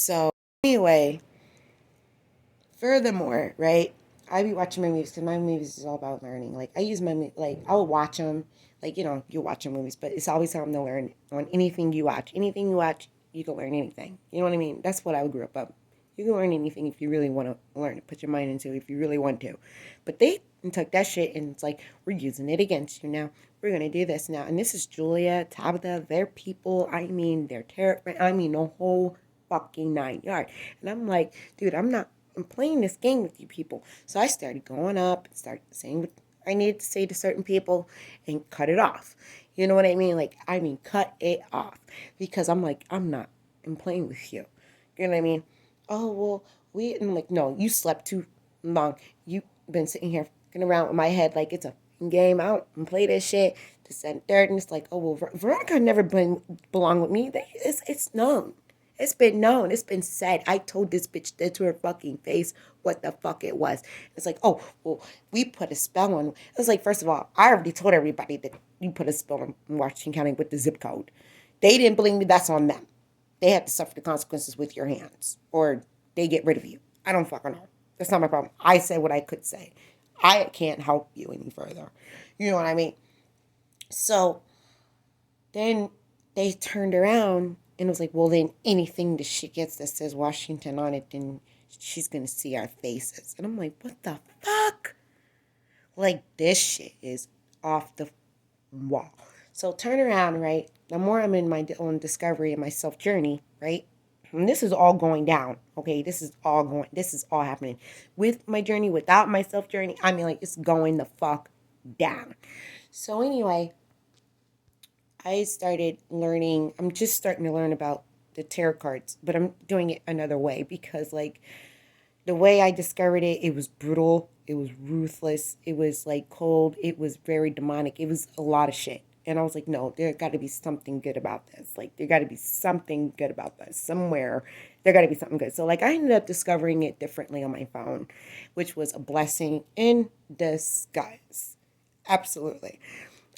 So anyway, furthermore, right? I be watching my movies because my movies is all about learning. Like I use like I will watch them. Like you watch your movies, but it's always something to learn on anything you watch. Anything you watch, you can learn anything. You know what I mean? That's what I grew up on. You can learn anything if you really want to learn it. Put your mind into it if you really want to. But they took that shit and it's like we're using it against you now. We're gonna do this now. And this is Julia, Tabitha, their people. I mean, they're terrifying. I mean, the whole fucking 9 yards. And I'm like, dude, I'm playing this game with you people. So I started going up and started saying what I needed to say to certain people and cut it off. You know what I mean? Like, cut it off. Because I'm like, I'm playing with you. You know what I mean? Oh, well, I'm like, no, you slept too long. You've been sitting here fucking around with my head like it's a game out and play this shit. This and third. And it's like, oh, well, Veronica never belonged with me. It's known. It's been known. It's been said. I told this bitch dead to her fucking face what the fuck it was. It's like, oh, well, we put a spell on. It was like, first of all, I already told everybody that you put a spell on Washington County with the zip code. They didn't believe me. That's on them. They have to suffer the consequences with your hands, or they get rid of you. I don't fucking know. That's not my problem. I said what I could say. I can't help you any further. You know what I mean? So then they turned around and was like, well, then anything that she gets that says Washington on it, then she's going to see our faces. And I'm like, what the fuck? Like, this shit is off the wall. So turn around, right? The more I'm in my own discovery and my self journey, right? And this is all going down, okay? This is all happening. With my journey, without my self journey, I mean, like, it's going the fuck down. So anyway, I started learning, I'm just starting to learn about the tarot cards, but I'm doing it another way because, like, the way I discovered it, it was brutal, it was ruthless, it was like cold, it was very demonic, it was a lot of shit. And I was like, no, there got to be something good about this. Like, there got to be something good about this. Somewhere, there got to be something good. So, like, I ended up discovering it differently on my phone, which was a blessing in disguise. Absolutely.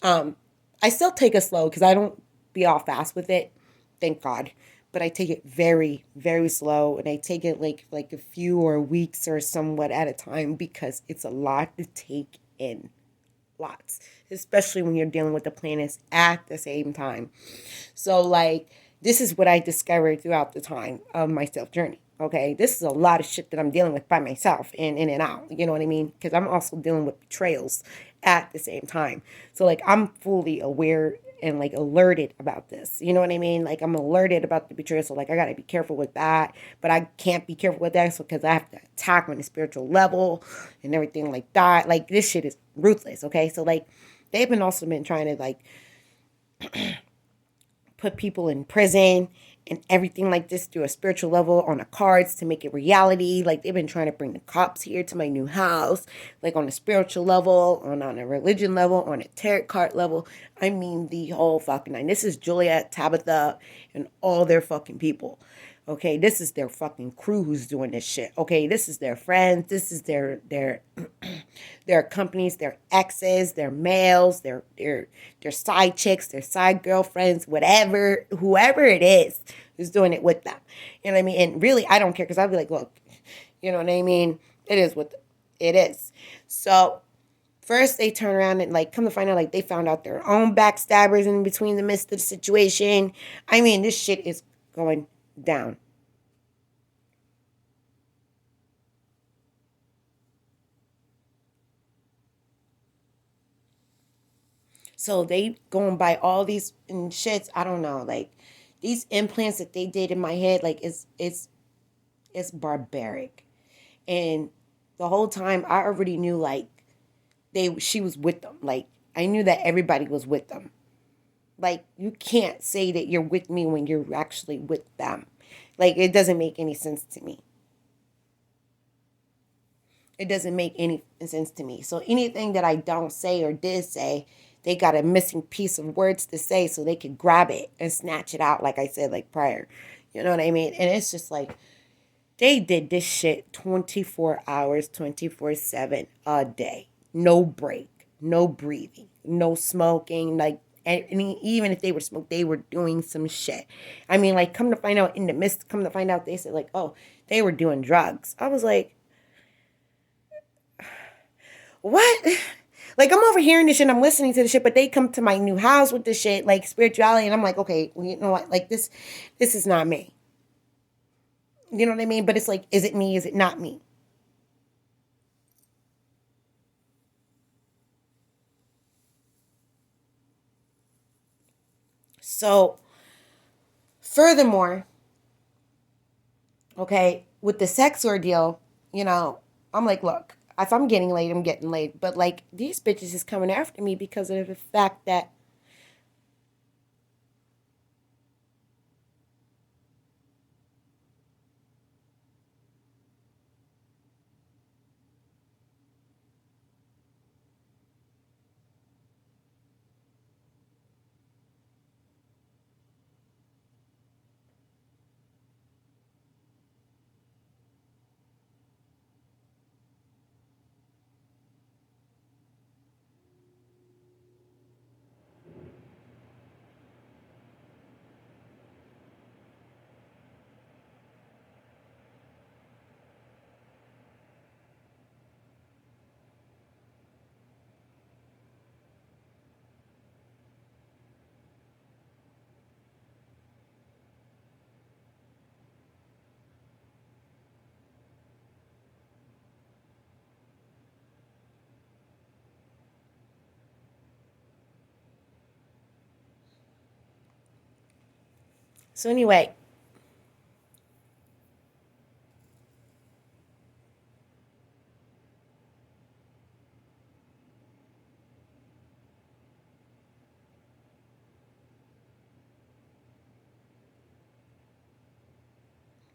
I still take it slow because I don't be all fast with it, thank God. But I take it very, very slow, and I take it like a few or weeks or somewhat at a time because it's a lot to take in, lots, especially when you're dealing with the planets at the same time. So like this is what I discovered throughout the time of my self journey. Okay, this is a lot of shit that I'm dealing with by myself and in and out. You know what I mean? Because I'm also dealing with betrayals at the same time. So like I'm fully aware and like alerted about this. You know what I mean? Like I'm alerted about the betrayal. So like I gotta be careful with that. But I can't be careful with that because I have to attack on the spiritual level and everything like that. Like this shit is ruthless. Okay, so like they've been also been trying to like put people in prison and everything like this through a spiritual level on the cards to make it reality. Like they've been trying to bring the cops here to my new house, like on a spiritual level, on a religion level, on a tarot card level. I mean the whole fucking nine. This is Juliet, Tabitha, and all their fucking people. Okay, this is their fucking crew who's doing this shit. Okay, this is their friends. This is their their companies, their exes, their males, their side chicks, their side girlfriends, whatever, whoever it is who's doing it with them. You know what I mean? And really, I don't care because I'll be like, look, you know what I mean? It is what it is. So first they turn around and like come to find out like they found out their own backstabbers in between the midst of the situation. I mean, this shit is going down. So they going by all these and shits. I don't know, like these implants that they did in my head, like it's barbaric. And the whole time I already knew like she was with them. Like I knew that everybody was with them. Like you can't say that you're with me when you're actually with them. Like it doesn't make any sense to me. It doesn't make any sense to me. So anything that I don't say or did say, they got a missing piece of words to say so they could grab it and snatch it out, like I said, like prior. You know what I mean? And it's just like they did this shit 24 hours, 24/7 a day. No break, no breathing, no smoking. Like And even if they were smoked, they were doing some shit. I mean, like, come to find out in the midst, come to find out, they said, like, oh, they were doing drugs. I was like, what? Like, I'm overhearing this shit, I'm listening to the shit, but they come to my new house with this shit, like, spirituality, and I'm like, okay, well, you know what? Like, this is not me. You know what I mean? But it's like, is it me? Is it not me? So, furthermore, okay, with the sex ordeal, you know, I'm like, look, if I'm getting laid, I'm getting laid. But like, these bitches is coming after me because of the fact that, so anyway,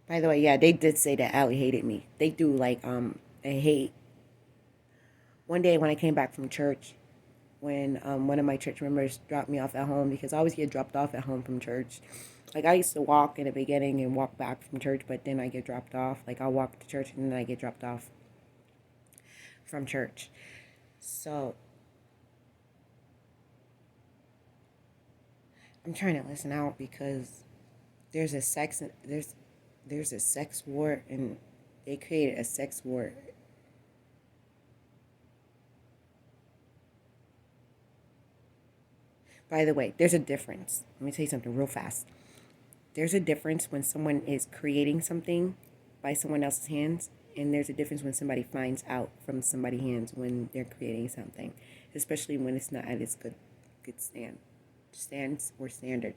by the way, yeah, they did say that Allie hated me. They do like, a hate. One day when I came back from church, when one of my church members dropped me off at home, because I always get dropped off at home from church. Like, I used to walk in the beginning and walk back from church, but then I get dropped off. Like, I'll walk to church and then I get dropped off from church. So I'm trying to listen out because there's a sex there's a sex war, and they created a sex war. By the way, there's a difference. Let me tell you something real fast. There's a difference when someone is creating something by someone else's hands, and there's a difference when somebody finds out from somebody's hands when they're creating something, especially when it's not at its good stands or standard.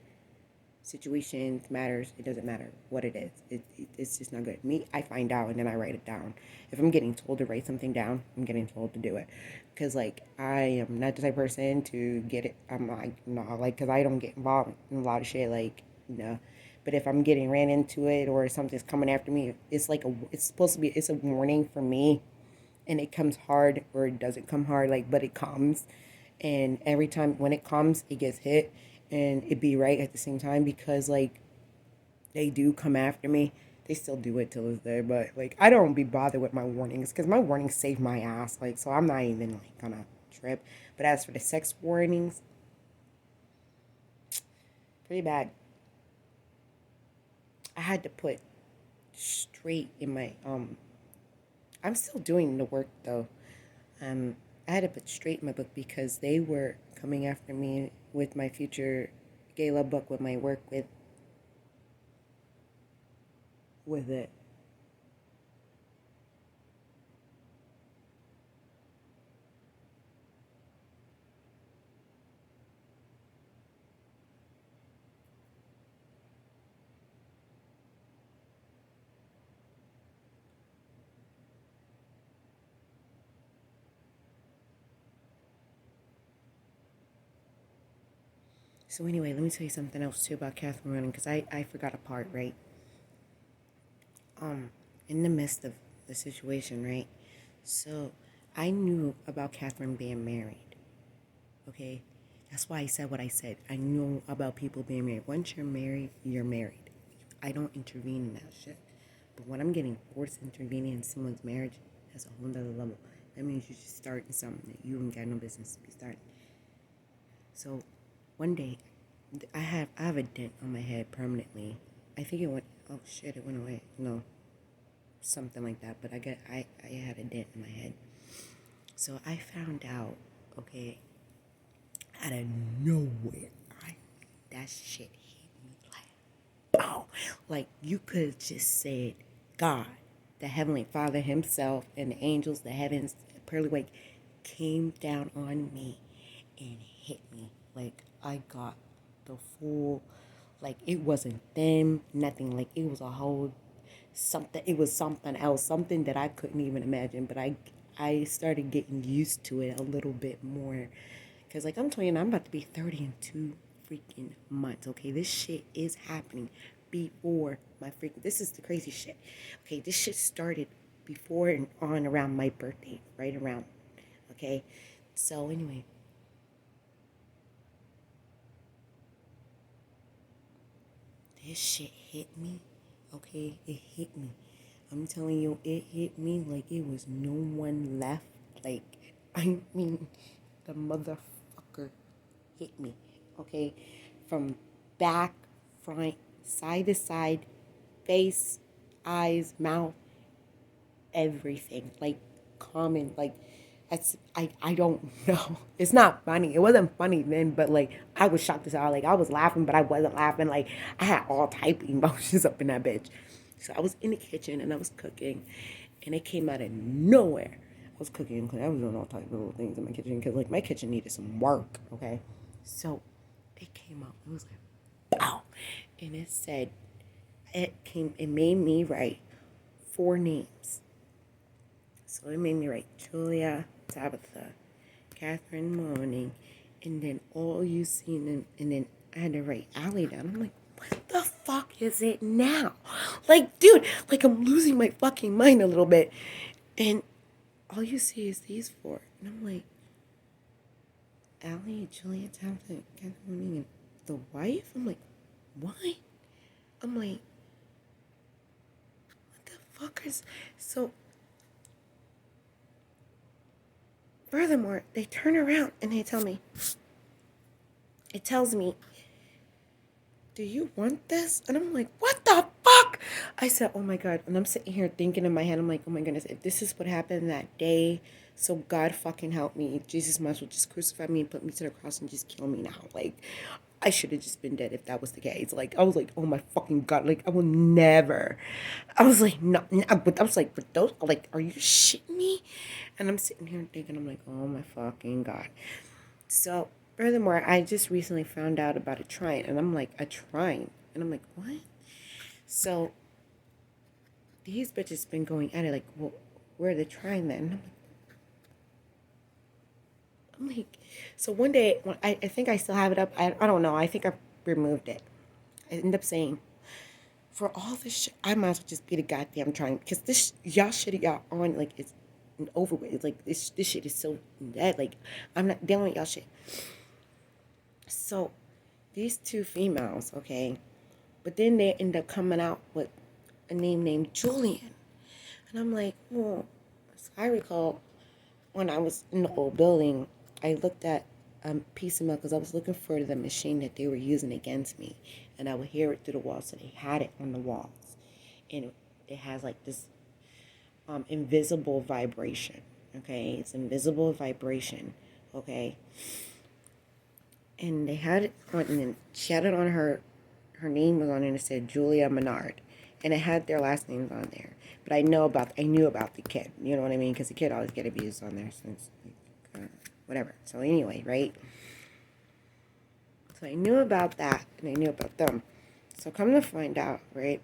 Situations matters. It doesn't matter what it is. It's just not good. Me, I find out and then I write it down. If I'm getting told to write something down, I'm getting told to do it. Because, like, I am not the type of person to get it. I'm like, no, like, because I don't get involved in a lot of shit. Like, no. But if I'm getting ran into it or something's coming after me, it's like it's supposed to be, it's a warning for me. And it comes hard or it doesn't come hard, like, but it comes. And every time when it comes, it gets hit, and it be right at the same time, because like, they do come after me. They still do it till this day, but like, I don't be bothered with my warnings because my warnings save my ass. Like, so I'm not even like gonna trip. But as for the sex warnings, pretty bad. I had to put straight in my I'm still doing the work though. I had to put straight in my book because they were coming after me with my future gala book, with my work with it. So anyway, let me tell you something else too about Catherine running, because I forgot a part, right? In the midst of the situation, right? So I knew about Catherine being married. Okay? That's why I said what I said. I knew about people being married. Once you're married, you're married. I don't intervene in that shit. But when I'm getting forced intervening in someone's marriage, that's a whole other level. That means you're just starting something that you ain't got no business to be starting. So one day, I have a dent on my head permanently. I think it went, oh shit, it went away. No, something like that. But I had a dent in my head. So I found out, okay, out of nowhere, that shit hit me like, boom. Like, you could have just said, God, the Heavenly Father himself, and the angels, the heavens, the pearly white, came down on me and hit me. Like, I got the full, like, it wasn't them, nothing. Like, it was a whole something. It was something else, something that I couldn't even imagine. But I started getting used to it a little bit more. Because, like, I'm telling you, I'm about to be 30 in 2 freaking months, okay? This shit is happening before my freaking... This is the crazy shit. Okay, this shit started before and on around my birthday. Right around, okay? So, anyway. This shit hit me, okay? It hit me. I'm telling you, it hit me like it was no one left. Like, I mean, the motherfucker hit me, okay? From back, front, side to side, face, eyes, mouth, everything. Like, common, like, I don't know. It's not funny. It wasn't funny then, but, like, I was shocked as hell. Like, I was laughing, but I wasn't laughing. Like, I had all type of emotions up in that bitch. So I was in the kitchen, and I was cooking, and it came out of nowhere. I was cooking, because I was doing all type of little things in my kitchen, because, like, my kitchen needed some work, okay? So it came out. It was like, pow. And it said, it made me write 4 names. So it made me write Julia, Tabitha, Catherine Morning, and then all you seen, and then I had to write Allie down. I'm like, what the fuck is it now? Like, dude, like, I'm losing my fucking mind a little bit. And all you see is these 4. And I'm like, Allie, Julia, Tabitha, Catherine Morning, and the wife? I'm like, what? I'm like, what the fuck is... So... Furthermore, they turn around and they tell me, it tells me, do you want this? And I'm like, what the fuck? I said, oh my God. And I'm sitting here thinking in my head, I'm like, oh my goodness, if this is what happened that day, so God fucking help me. Jesus might as well just crucify me and put me to the cross and just kill me now. Like, I should have just been dead if that was the case. Like, I was like, oh my fucking God. Like, I will never. I was like, no, but I was like, but those, like, are you shitting me? And I'm sitting here thinking, I'm like, oh my fucking God. So, furthermore, I just recently found out about a trine. And I'm like, a trine? And I'm like, what? So, these bitches been going at it like, well, where are the trine then? I'm like, so one day, when I think I still have it up. I don't know. I think I removed it. I end up saying, for all this shit, I might as well just be the goddamn trine. Because this, y'all shit y'all on, like, it's over with. It's like, this shit is so dead. Like, I'm not dealing with y'all shit. So, these 2 females, okay, but then they end up coming out with a name named Julianne. And I'm like, well, so I recall when I was in the old building, I looked at a piece of mail because I was looking for the machine that they were using against me. And I would hear it through the walls. So they had it on the walls. And it has like this invisible vibration. Okay? It's invisible vibration. Okay? And they had it on, and then she had it on her name was on it, and it said Julia Menard. And it had their last names on there. But I knew about the kid. You know what I mean? Because the kid always get abused on there since, whatever. So anyway, right? So I knew about that, and I knew about them. So come to find out, right?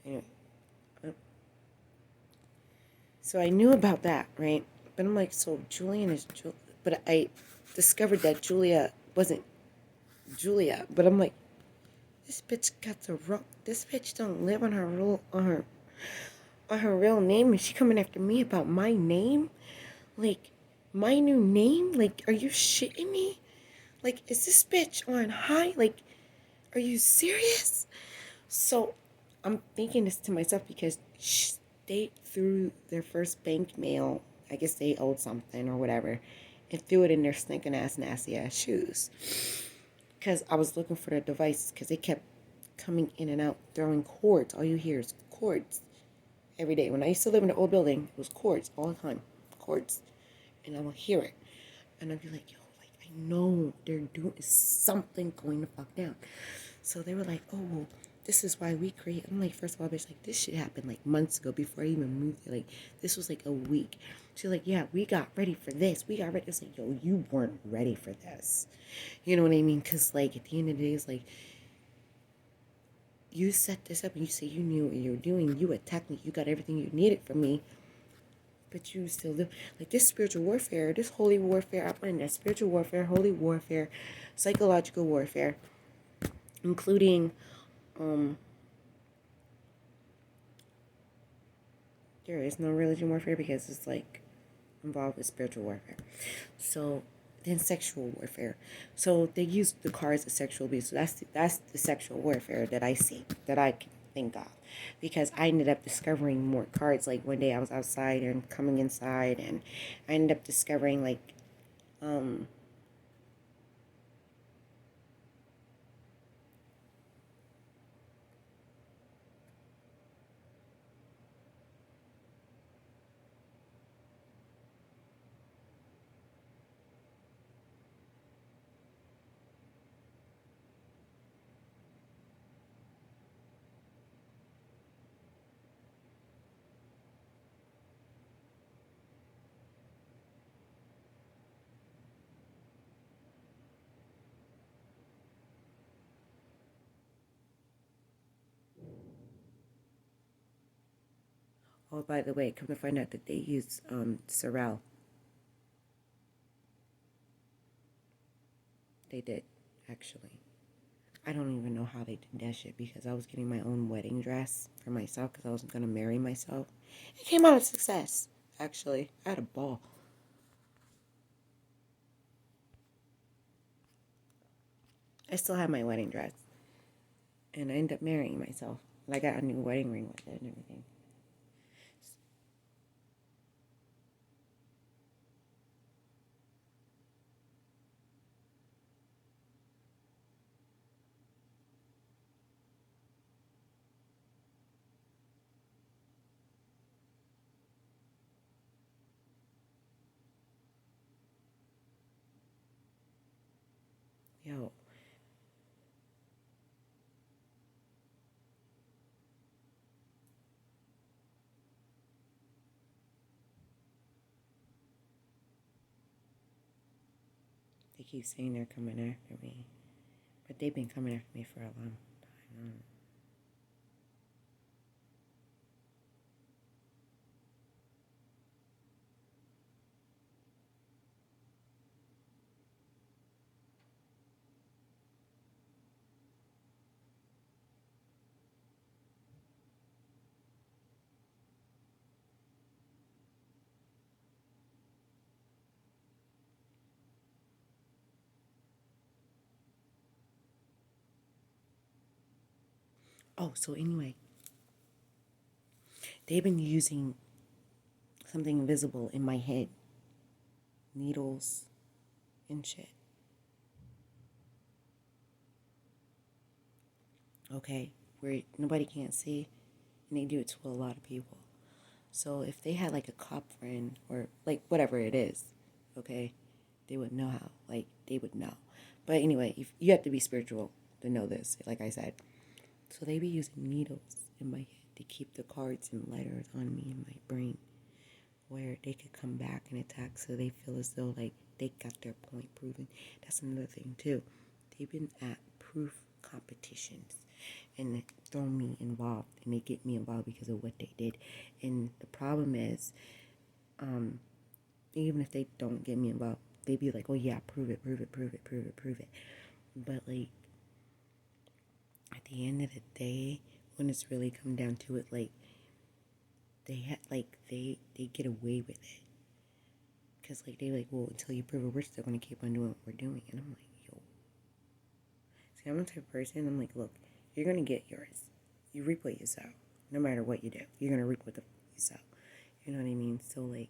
Anyway, so I knew about that, right? But I'm like, so Julian is but I discovered that Julia wasn't Julia. But I'm like, this bitch got the wrong. This bitch don't live on her real name, and she coming after me about my name, like my new name. Like, are you shitting me? Like, is this bitch on high? Like, are you serious? So I'm thinking this to myself because they threw their first bank mail. I guess they owed something or whatever, and threw it in their stinking ass, nasty ass shoes. Because I was looking for the devices because they kept coming in and out, throwing cords. All you hear is cords every day. When I used to live in the old building, it was cords all the time. Cords. And I would hear it. And I'd be like, yo, like, I know they're doing something going to fuck down. So they were like, oh, well, this is why we create. I'm like, first of all, bitch, like, this shit happened like months ago before I even moved there. Like, this was like a week. She's like, yeah, we got ready for this. We got ready. It's like, yo, you weren't ready for this. You know what I mean? Because, like, at the end of the day, it's like, you set this up and you say you knew what you were doing. You attacked me. You got everything you needed from me. But you still live. Like, this spiritual warfare, this holy warfare, I'm in that spiritual warfare, holy warfare, psychological warfare, including, there is no religion warfare because it's, like, involved with spiritual warfare. So, then sexual warfare. So, they use the cards as sexual abuse. So, that's the sexual warfare that I see, that I can think of. Because I ended up discovering more cards. Like, one day I was outside and coming inside, and I ended up discovering, like, oh, by the way, come to find out that they use Sorrel. They did, actually. I don't even know how they did that shit because I was getting my own wedding dress for myself because I was going to marry myself. It came out a success, actually. I had a ball. I still have my wedding dress. And I ended up marrying myself. And I got a new wedding ring with it and everything. Yo. They keep saying they're coming after me. But they've been coming after me for a long time. Oh, so anyway. They've been using something invisible in my head. Needles and shit. Okay? Where nobody can't see. And they do it to a lot of people. So if they had like a cop friend or like whatever it is, okay, they would know how. Like they would know. But anyway, if you have to be spiritual to know this, like I said. So they be using needles in my head to keep the cards and letters on me in my brain, where they could come back and attack, so they feel as though like they got their point proven. That's another thing too. They've been at proof competitions and throw me involved, and they get me involved because of what they did. And the problem is, even if they don't get me involved, they be like, oh yeah, prove it, prove it, prove it, prove it, prove it. But like at the end of the day, when it's really come down to it, like they get away with it. Because like they like, well, until you prove it, we're still gonna keep on doing what we're doing. And I'm like, yo. See, I'm the type of person, I'm like, look, you're gonna get yours. You reap what you sow. No matter what you do, you're gonna reap what you sow. You know what I mean? So like,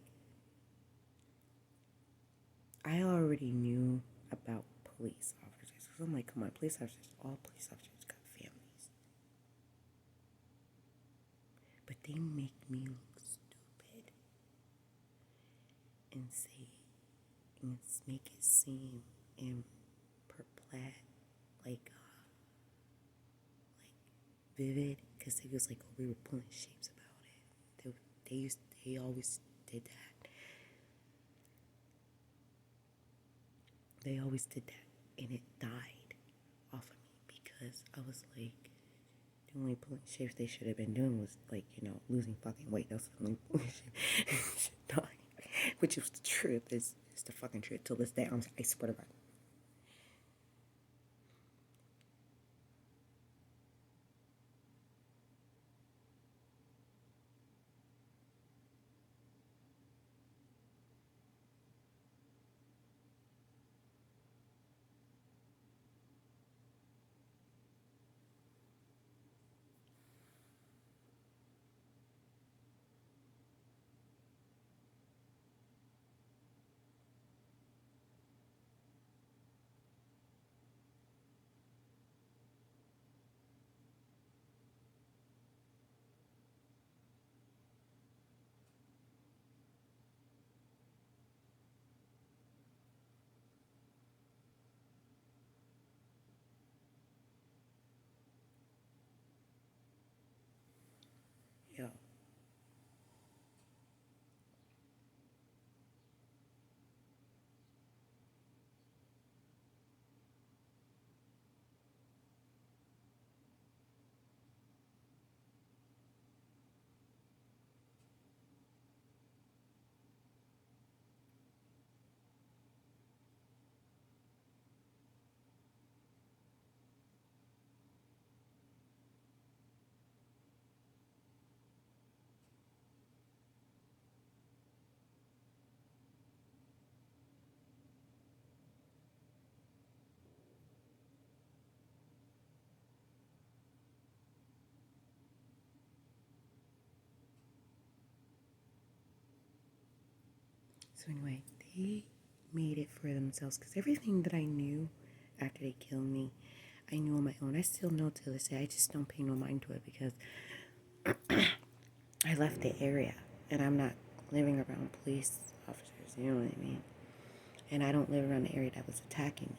I already knew about police officers. Because I'm like, come on, police officers, all police officers got families. But they make me look stupid and say, and make it seem and perplex, like vivid, because it was like, oh, we were pulling shapes about it. They always did that. They always did that, and it died off of me because I was like, the only pulling shapes they should have been doing was like, losing fucking weight. That's the only pulling shit dying, which is the truth. It's the fucking truth. Till this day, I swear to God. Yo. So anyway, they made it for themselves because everything that I knew after they killed me, I knew on my own. I still know to this day. I just don't pay no mind to it because I left the area and I'm not living around police officers. You know what I mean? And I don't live around the area that was attacking me.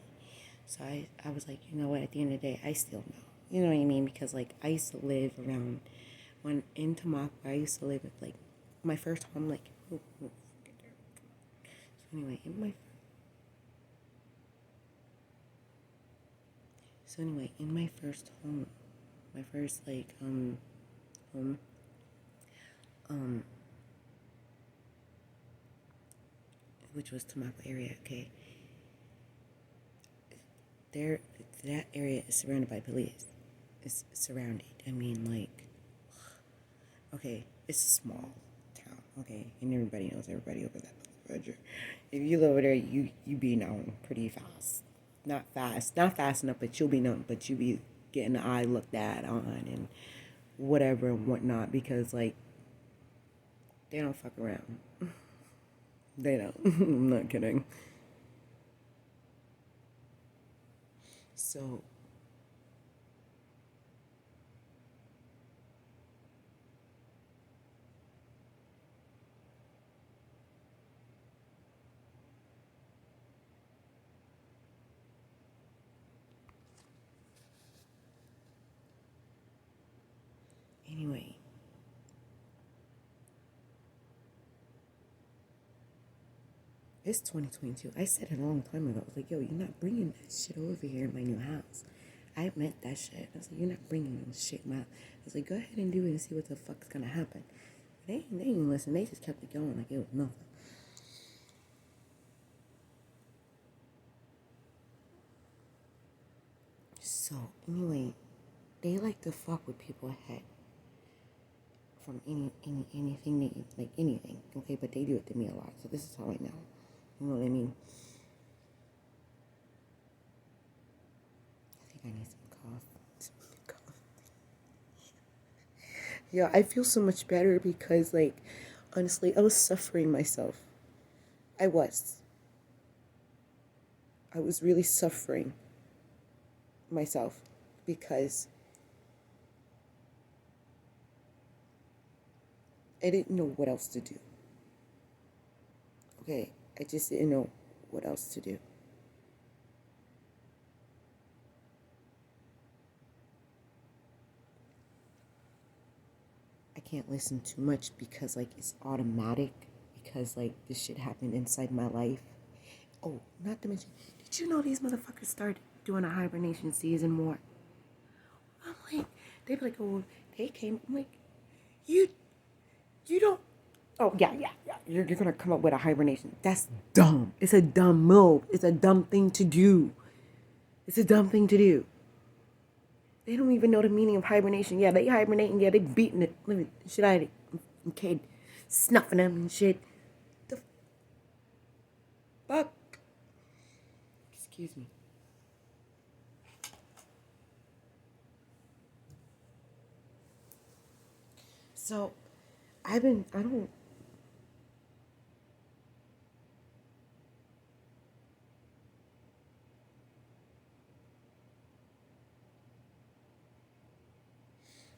So I was like, you know what? At the end of the day, I still know. You know what I mean? Because like I used to live around when in Tamaqua. I used to live at like my first home. Like so anyway, in my first home, my first like home, which was Tamaqua area. Okay, there, that area is surrounded by police. It's surrounded. I mean, like, okay, it's a small town. Okay, and everybody knows everybody over that. If you live over there, you be known pretty fast. Not fast enough, but you'll be known. But you be getting the eye looked at on and whatever and whatnot because like they don't fuck around. They don't. I'm not kidding. So anyway, it's 2022. I said it a long time ago. I was like, yo, you're not bringing that shit over here in my new house. I meant that shit. I was like, you're not bringing this shit in my house. I was like, go ahead and do it and see what the fuck's gonna happen. They didn't listen. They just kept it going like it was nothing. So anyway, they like to fuck with people's head from anything they like anything. Okay, but they do it to me a lot. So this is how I know. You know what I mean? I think I need some cough. Yeah, I feel so much better because like honestly, I was suffering myself. I was. I was really suffering myself because I didn't know what else to do. Okay, I just didn't know what else to do. I can't listen too much because, like, it's automatic. Because, like, this shit happened inside my life. Oh, not to mention, did you know these motherfuckers started doing a hibernation season more? I'm like, they be like, oh, they came. I'm like, you don't. Oh, yeah. You're going to come up with a hibernation. That's dumb. It's a dumb move. It's a dumb thing to do. It's a dumb thing to do. They don't even know the meaning of hibernation. Yeah, they hibernating. Yeah, they beating it. Let me, shit out of it. Okay, snuffing them and shit. The fuck? Excuse me. So, I don't.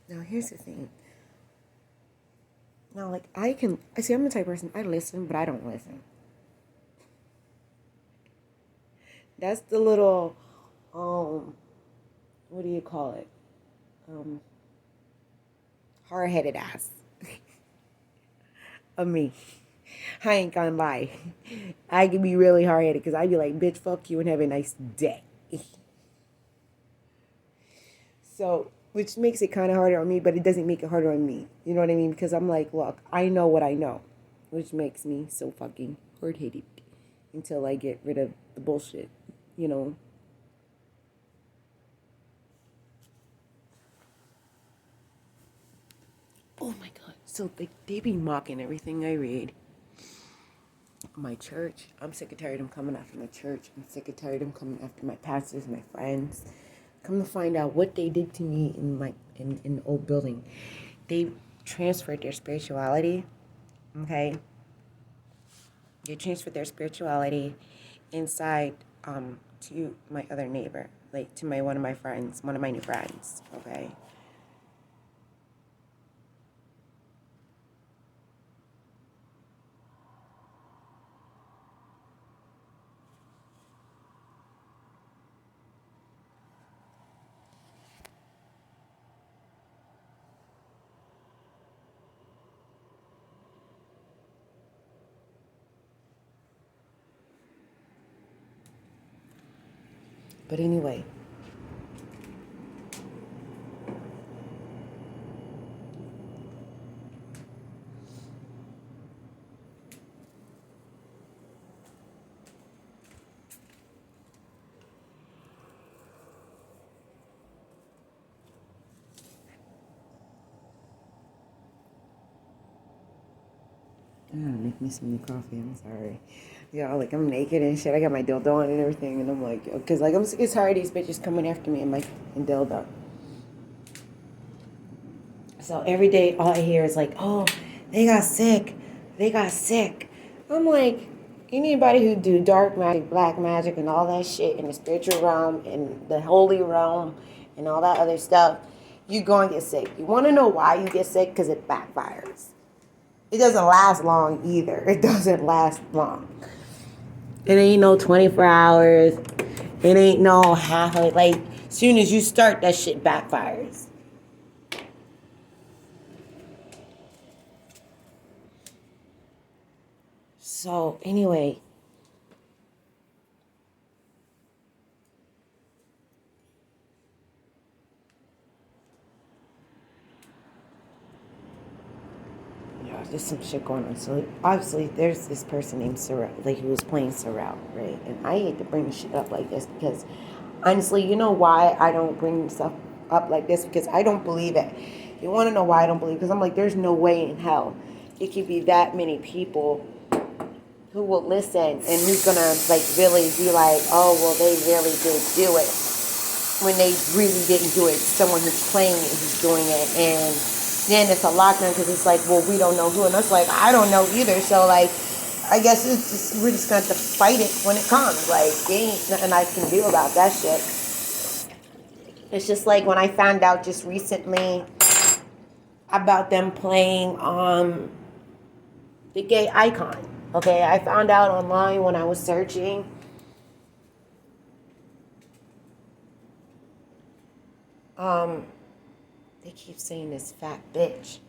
Now, here's the thing. Now, like, I see, I'm the type of person, I listen, but I don't listen. That's the little, what do you call it? Hard-headed ass of me. I ain't gonna lie. I can be really hard-headed because I'd be like, bitch, fuck you and have a nice day. So, which makes it kind of harder on me, but it doesn't make it harder on me. You know what I mean? Because I'm like, look, I know what I know, which makes me so fucking hard-headed until I get rid of the bullshit, you know? Oh my God. So they be mocking everything I read. My church, I'm sick and tired of them coming after my church. I'm sick and tired of them coming after my pastors, my friends. Come to find out what they did to me in the old building. They transferred their spirituality, okay? They transferred their spirituality inside to my other neighbor, like to one of my friends, one of my new friends, okay? But anyway, make me some new coffee. I'm sorry. Yeah, like I'm naked and shit. I got my dildo on and everything, and I'm like, because like I'm sick and tired of these bitches coming after me and my dildo. So every day, all I hear is like, oh, they got sick. They got sick. I'm like, anybody who do dark magic, black magic, and all that shit in the spiritual realm and the holy realm and all that other stuff, you going to get sick. You want to know why you get sick? Because it backfires. It doesn't last long either. It doesn't last long. It ain't no 24 hours. It ain't no half of it. Like, as soon as you start, that shit backfires. So, anyway. Yeah, there's some shit going on. So, obviously, there's this person named Sorrel, like, who was playing Sorrel, right? And I hate to bring shit up like this because, honestly, you know why I don't bring stuff up like this? Because I don't believe it. You want to know why I don't believe it? Because I'm like, there's no way in hell it could be that many people who will listen and who's gonna like really be like, oh well, they really did do it when they really didn't do it. Someone who's playing it, who's doing it, and then it's a lockdown because it's like, well, we don't know who, and it's like, I don't know either. So like, I guess we're just going to have to fight it when it comes. Like, there ain't nothing I can do about that shit. It's just like when I found out just recently about them playing the gay icon. Okay, I found out online when I was searching. They keep saying this fat bitch.